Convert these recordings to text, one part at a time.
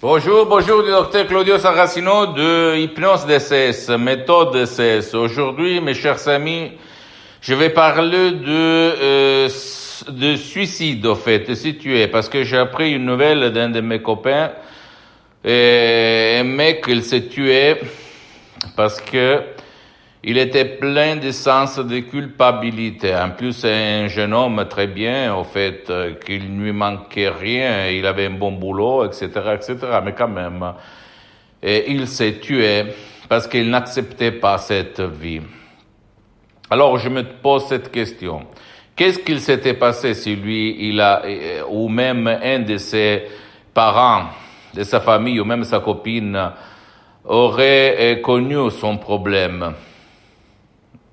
Bonjour, bonjour, du docteur Claudio Saracino de Hypnose DCS, méthode DCS. Aujourd'hui, mes chers amis, je vais parler de suicide, au fait, si tu es, parce que j'ai appris une nouvelle d'un de mes copains, un mec, il s'est tué parce que il était plein de sens de culpabilité. En plus, c'est un jeune homme très bien, au fait, qu'il ne lui manquait rien, il avait un bon boulot, etc., etc. Mais quand même, il s'est tué parce qu'il n'acceptait pas cette vie. Alors, je me pose cette question. Qu'est-ce qu'il s'était passé si lui, ou même un de ses parents, de sa famille, ou même sa copine, aurait connu son problème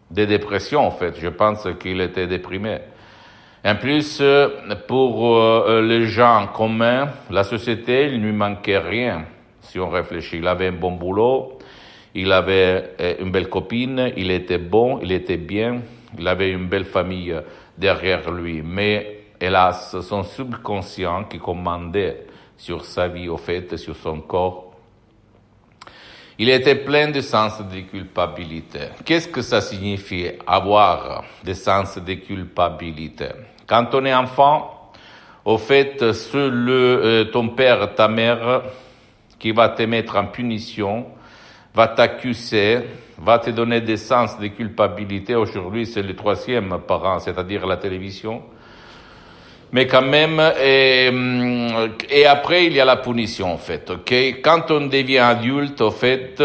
de dépression, en fait. Je pense qu'il était déprimé. En plus, pour les gens communs, la société, il ne lui manquait rien, si on réfléchit. Il avait un bon boulot, il avait une belle copine, il était bon, il était bien, il avait une belle famille derrière lui. Mais, hélas, son subconscient qui commandait sur sa vie, au fait, sur son corps, il était plein de sens de culpabilité. Qu'est-ce que ça signifie avoir des sens de culpabilité? Quand on est enfant, au fait, c'est ton père, ta mère, qui va te mettre en punition, va t'accuser, va te donner des sens de culpabilité. Aujourd'hui, c'est le troisième parent, c'est-à-dire la télévision. Mais quand même, et après, il y a la punition, en fait, ok? Quand on devient adulte, en fait,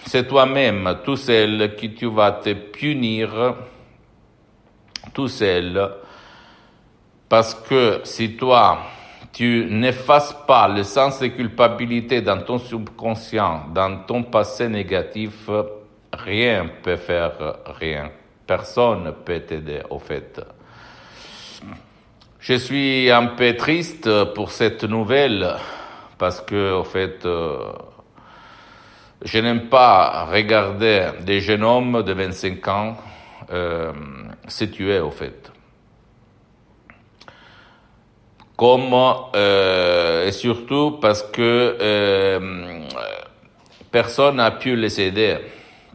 c'est toi-même, tout seul, qui tu vas te punir, tout seul, parce que si toi, tu n'effaces pas le sens de culpabilité dans ton subconscient, dans ton passé négatif, rien ne peut faire rien. Personne ne peut t'aider, au fait. Je suis un peu triste pour cette nouvelle parce que, au fait, je n'aime pas regarder des jeunes hommes de 25 ans se tuer, au fait. Et surtout parce que personne n'a pu les aider.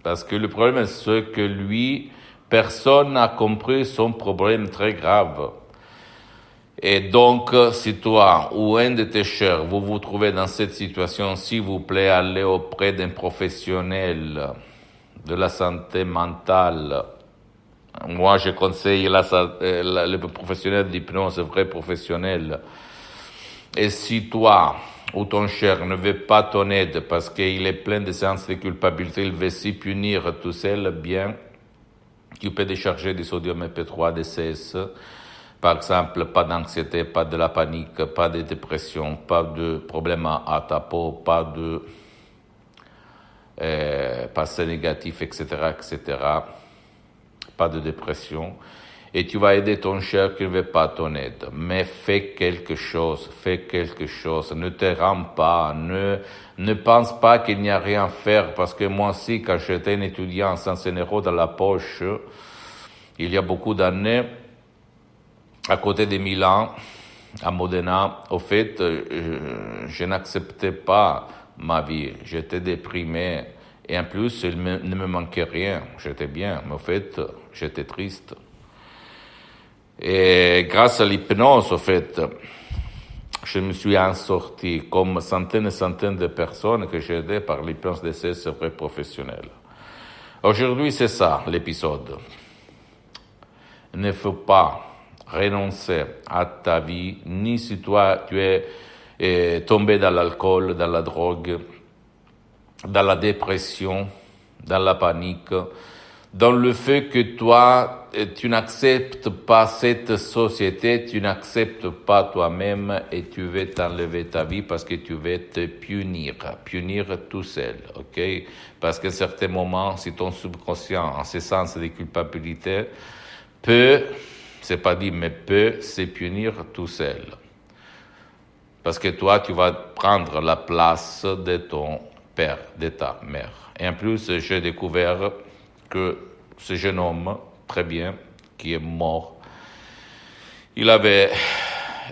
Parce que le problème, c'est que lui, personne n'a compris son problème très grave. Et donc, si toi ou un de tes chers, vous vous trouvez dans cette situation, s'il vous plaît, allez auprès d'un professionnel de la santé mentale. Moi, je conseille le professionnel d'hypnose, vrai professionnel. Et si toi ou ton cher ne veut pas ton aide parce qu'il est plein de sens de culpabilité, il veut s'y punir tout seul, bien, tu peux décharger du sodium MP3, des CS. Par exemple, pas d'anxiété, pas de la panique, pas de dépression, pas de problème à ta peau, pas de passé négatif, etc., etc., pas de dépression. Et tu vas aider ton cher qui ne veut pas ton aide. Mais fais quelque chose. Ne te rends pas. Ne pense pas qu'il n'y a rien à faire. Parce que moi aussi, quand j'étais un étudiant sans 100 € dans la poche, il y a beaucoup d'années, à côté de Milan, à Modena, au fait, je n'acceptais pas ma vie. J'étais déprimé. Et en plus, il ne me manquait rien. J'étais bien. Mais au fait, j'étais triste. Et grâce à l'hypnose, au fait, je me suis en sorti comme centaines et centaines de personnes que j'ai aidées par l'hypnose DCS vrai professionnel. Aujourd'hui, c'est ça, l'épisode. Il ne faut pas renoncer à ta vie, ni si toi tu es tombé dans l'alcool, dans la drogue, dans la dépression, dans la panique, dans le fait que toi, tu n'acceptes pas cette société, tu n'acceptes pas toi-même et tu veux t'enlever ta vie parce que tu veux te punir tout seul, ok? Parce qu'à certains moments, si ton subconscient, en ce sens de culpabilité, c'est pas dit, mais peut se punir tout seul. Parce que toi, tu vas prendre la place de ton père, de ta mère. Et en plus, j'ai découvert que ce jeune homme, très bien, qui est mort, il avait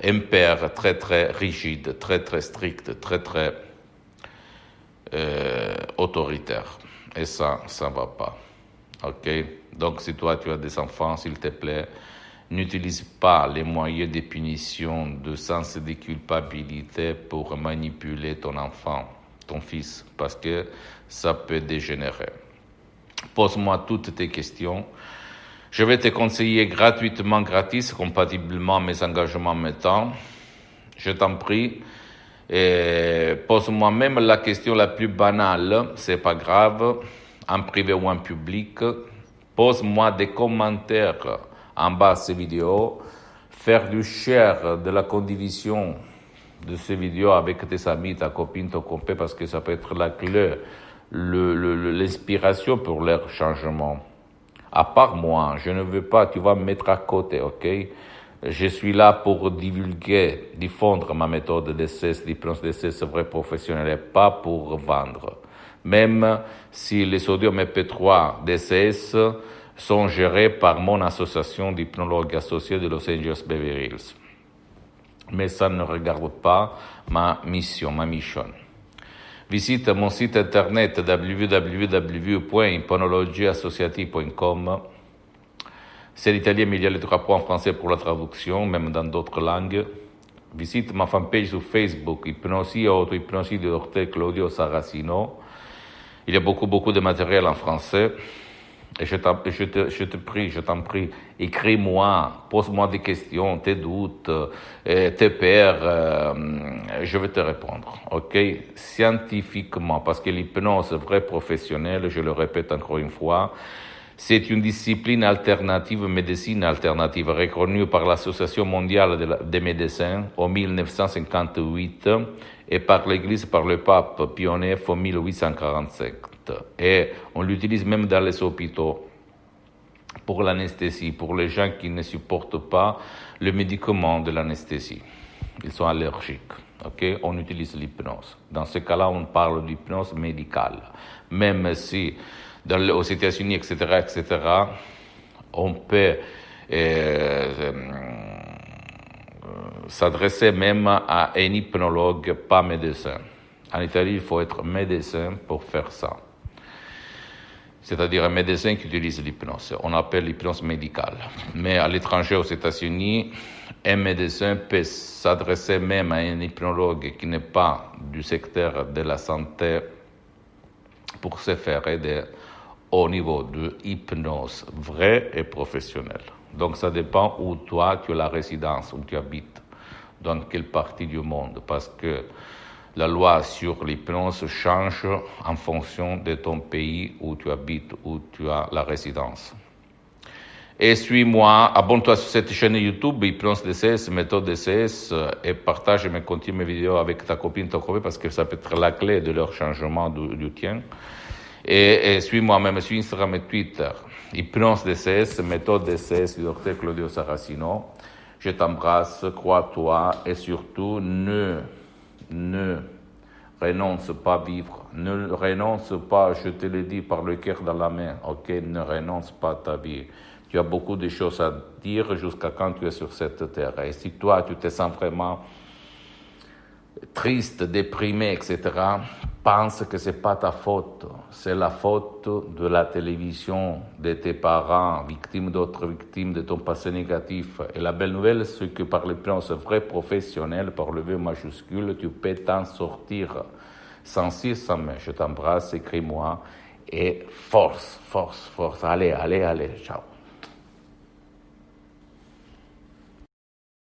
un père très très rigide, très très strict, très très autoritaire. Et ça va pas. Ok? Donc, si toi, tu as des enfants, s'il te plaît, n'utilise pas les moyens de punition, de sens de culpabilité pour manipuler ton enfant, ton fils, parce que ça peut dégénérer. Pose-moi toutes tes questions. Je vais te conseiller gratuitement, gratis, compatiblement à mes engagements maintenant. Je t'en prie. Et pose-moi même la question la plus banale, c'est pas grave, en privé ou en public. Pose-moi des commentaires en bas de ces vidéos. Faire du share de la condivision de ces vidéos avec tes amis, ta copine, ton copain, parce que ça peut être la clé, l'inspiration pour leur changement. À part moi, je ne veux pas, tu vas me mettre à côté, ok? Je suis là pour divulguer, diffondre ma méthode d'essai, l'hypnose d'essai, c'est vrai professionnel, et pas pour vendre. Même si les sodium MP3 DCS sont gérés par mon association d'hypnologues associés de Los Angeles Beverly Hills. Mais ça ne regarde pas ma mission. Visite mon site internet www.hypnologieassociative.com. C'est l'italien, mais il y a les 3 points en français pour la traduction, même dans d'autres langues. Visite ma fanpage sur Facebook, Hypnosie et auto-hypnosie de Dr Claudio Saracino. Il y a beaucoup de matériel en français. Et je t'en prie, écris-moi, pose-moi des questions, tes doutes, tes peurs, je vais te répondre, ok? Scientifiquement, parce que l'hypnose vraie professionnelle, je le répète encore une fois, c'est une discipline alternative, médecine alternative, reconnue par l'Association mondiale des médecins en 1958 et par l'Église, par le pape Pie IX en 1847. Et on l'utilise même dans les hôpitaux pour l'anesthésie, pour les gens qui ne supportent pas le médicament de l'anesthésie. Ils sont allergiques. Okay? On utilise l'hypnose. Dans ce cas-là, on parle d'hypnose médicale. Même si aux États-Unis, etc., on peut s'adresser même à un hypnologue, pas médecin. En Italie, il faut être médecin pour faire ça. C'est-à-dire un médecin qui utilise l'hypnose. On appelle l'hypnose médicale. Mais à l'étranger, aux États-Unis, un médecin peut s'adresser même à un hypnologue qui n'est pas du secteur de la santé pour se faire aider au niveau de hypnose vraie et professionnelle. Donc ça dépend où toi tu as la résidence, où tu habites, dans quelle partie du monde, parce que la loi sur l'hypnose change en fonction de ton pays où tu habites, où tu as la résidence. Et suis-moi, abonne-toi sur cette chaîne YouTube, Hypnose DCS, méthode DCS, et partage mes contenus, mes vidéos avec ta copine, ton copain, parce que ça peut être la clé de leur changement du tien. Et suis-moi même sur Instagram et Twitter, Hypnose DCS, méthode DCS du Dr Claudio Saracino. Je t'embrasse, crois-toi, et surtout, ne renonce pas à vivre, ne renonce pas, je te le dis par le cœur dans la main, ok, ne renonce pas à ta vie. Tu as beaucoup de choses à dire jusqu'à quand tu es sur cette terre. Et si toi, tu te sens vraiment triste, déprimé, etc., pense que c'est pas ta faute, c'est la faute de la télévision, de tes parents, victimes d'autres victimes, de ton passé négatif. Et la belle nouvelle, c'est que par l'hypnose vraie professionnelle, par le V majuscule, tu peux t'en sortir. Sans si, sans mais. Je t'embrasse, écris-moi, et force. Allez, ciao.